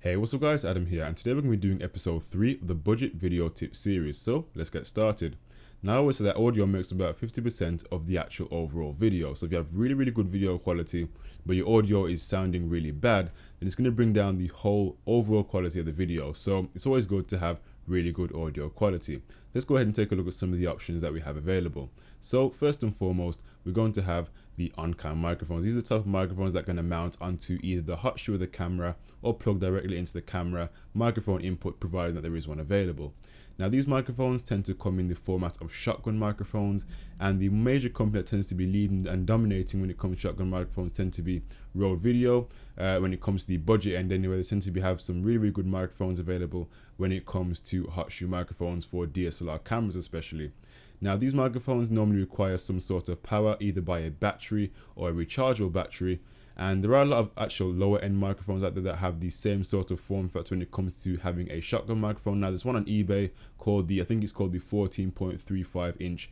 Hey, what's up guys, Adam here, and today we're going to be doing episode 3 of the budget video tip series, so let's get started. Now I always say that audio makes about 50% of the actual overall video, so if you have really good video quality, but your audio is sounding really bad, then it's going to bring down the whole overall quality of the video, so it's always good to have really good audio quality. Let's go ahead and take a look at some of the options that we have available. So first and foremost, we're going to have the on-cam microphones. These are the type of microphones that can mount onto either the hot shoe of the camera or plug directly into the camera microphone input, provided that there is one available. Now these microphones tend to come in the format of shotgun microphones, and the major company that tends to be leading and dominating when it comes to shotgun microphones tend to be Rode Video. When it comes to the budget end anyway, they tend to have some really good microphones available when it comes to hot shoe microphones for DSLR cameras especially. Now these microphones normally require some sort of power, either by a battery or a rechargeable battery, and there are a lot of actual lower end microphones out there that have the same sort of form factor when it comes to having a shotgun microphone. Now there's one on eBay called I think it's called the 14.35 inch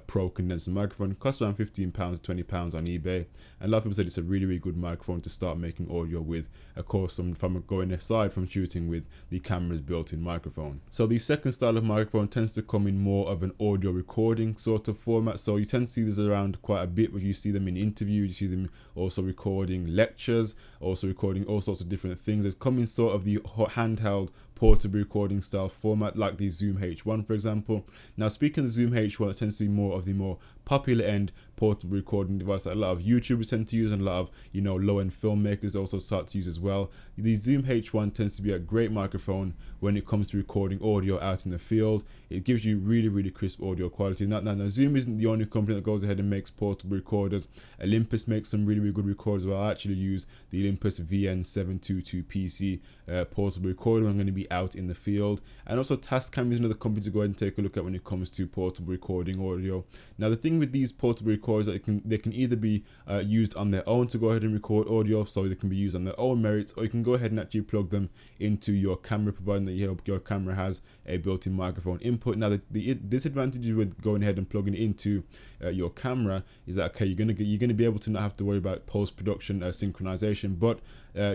Pro condenser microphone. It costs around £15, £20 on eBay, and a lot of people said it's a really good microphone to start making audio with, of course from going aside from shooting with the camera's built-in microphone. So the second style of microphone tends to come in more of an audio recording sort of format, so you tend to see this around quite a bit, where you see them in interviews, you see them also recording lectures, also recording all sorts of different things. It's coming sort of the handheld portable recording style format, like the Zoom H1 for example. Now speaking of Zoom H1, it tends to be more of the more popular end portable recording device that a lot of YouTubers tend to use, and a lot of low-end filmmakers also start to use as well. The Zoom H1 tends to be a great microphone when it comes to recording audio out in the field. It gives you really crisp audio quality. Now Zoom isn't the only company that goes ahead and makes portable recorders. Olympus makes some really good recorders. Well, I actually use the Olympus VN722 PC portable recorder when I'm going to be out in the field, and also Tascam is another company to go ahead and take a look at when it comes to portable recording audio. Now the thing with these portable recorders, that they can either be used on their own to go ahead and record audio, so they can be used on their own merits, or you can go ahead and actually plug them into your camera, providing that your camera has a built-in microphone input. Now the disadvantage with going ahead and plugging it into your camera is that you're gonna be able to not have to worry about post-production synchronization, but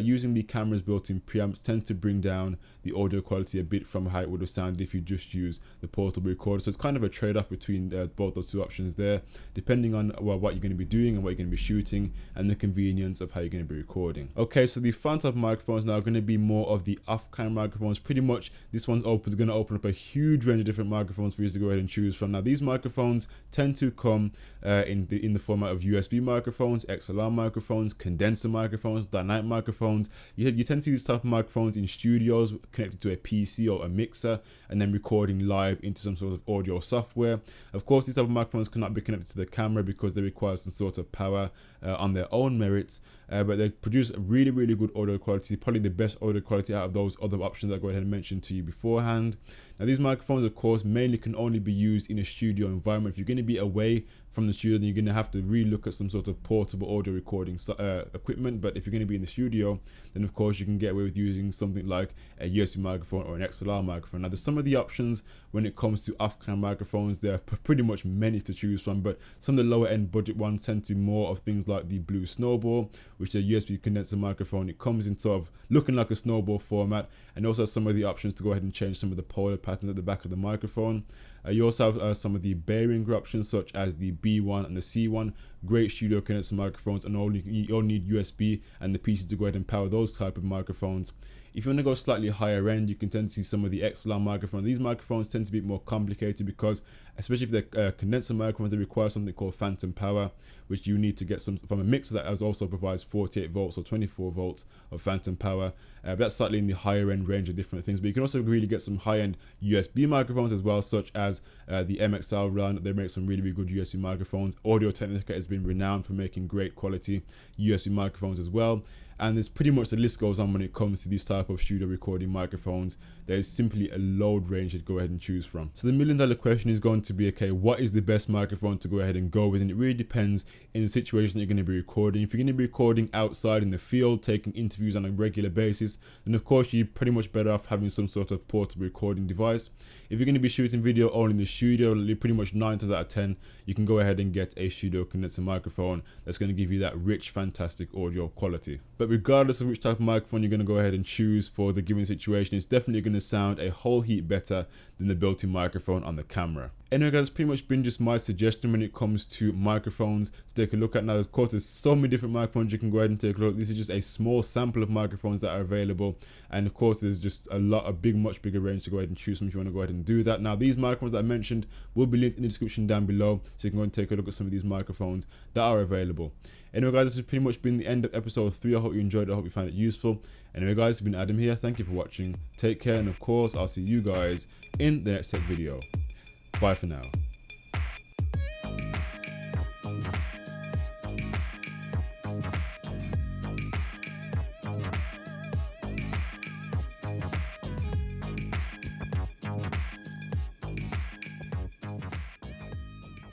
using the camera's built-in preamps tends to bring down the audio quality a bit from how it would have sounded if you just use the portable recorder. So it's kind of a trade-off between both those two options there, depending on what you're going to be doing and what you're going to be shooting, and the convenience of how you're going to be recording. Okay, so the front of microphones now are going to be more of the off-cam microphones. Pretty much this one's going to open up a huge range of different microphones for you to go ahead and choose from. Now these microphones tend to come in the format of USB microphones, XLR microphones, condenser microphones, dynamic microphones. You tend to see these type of microphones in studios connected to a PC or a mixer, and then recording live into some sort of audio software. Of course, these type of microphones cannot be connected to the camera because they require some sort of power on their own merits, but they produce really good audio quality, probably the best audio quality out of those other options that I go ahead and mention to you beforehand. Now these microphones, of course, mainly can only be used in a studio environment. If you're going to be away from the studio, then you're going to have to really look at some sort of portable audio recording equipment. But if you're going to be in the studio, then of course you can get away with using something like a USB microphone or an XLR microphone. Now there's some of the options when it comes to off-cam microphones. There are pretty much many to choose from, but some of the lower end budget ones tend to be more of things like the Blue Snowball, which is a USB condenser microphone. It comes in sort of looking like a snowball format, and also some of the options to go ahead and change some of the polar patterns at the back of the microphone. You also have some of the bearing options, such as the B1 and the C1, great studio condenser microphones, and you only need USB and the PC to go ahead and power those type of microphones. If you want to go slightly higher end, you can tend to see some of the XLR microphones. These microphones tend to be more complicated because, especially if they're condenser microphones, they require something called phantom power, which you need to get from a mixer that also provides 48 volts or 24 volts of phantom power. But that's slightly in the higher end range of different things. But you can also really get some high end USB microphones as well, such as the MXL run. They make some really good USB microphones. Audio Technica has been renowned for making great quality USB microphones as well. And there's pretty much, the list goes on when it comes to these type of studio recording microphones. There's simply a load range to go ahead and choose from. So the $1,000,000 question is going to be, okay, what is the best microphone to go ahead and go with? And it really depends in the situation that you're going to be recording. If you're going to be recording outside in the field, taking interviews on a regular basis, then of course you're pretty much better off having some sort of portable recording device. If you're going to be shooting video only in the studio, pretty much 9 times out of 10, you can go ahead and get a studio condenser microphone that's going to give you that rich, fantastic audio quality. But but regardless of which type of microphone you're going to go ahead and choose for the given situation, it's definitely going to sound a whole heap better than the built-in microphone on the camera. Anyway guys, that's pretty much been just my suggestion when it comes to microphones to take a look at. Now of course there's so many different microphones you can go ahead and take a look. This is just a small sample of microphones that are available, and of course there's just a much bigger range to go ahead and choose from if you want to go ahead and do that. Now these microphones that I mentioned will be linked in the description down below, so you can go and take a look at some of these microphones that are available. Anyway guys, this has pretty much been the end of episode 3. I hope you enjoyed it. I hope you found it useful. Anyway guys, it's been Adam here. Thank you for watching. Take care, and of course I'll see you guys in the next tech video. Bye for now.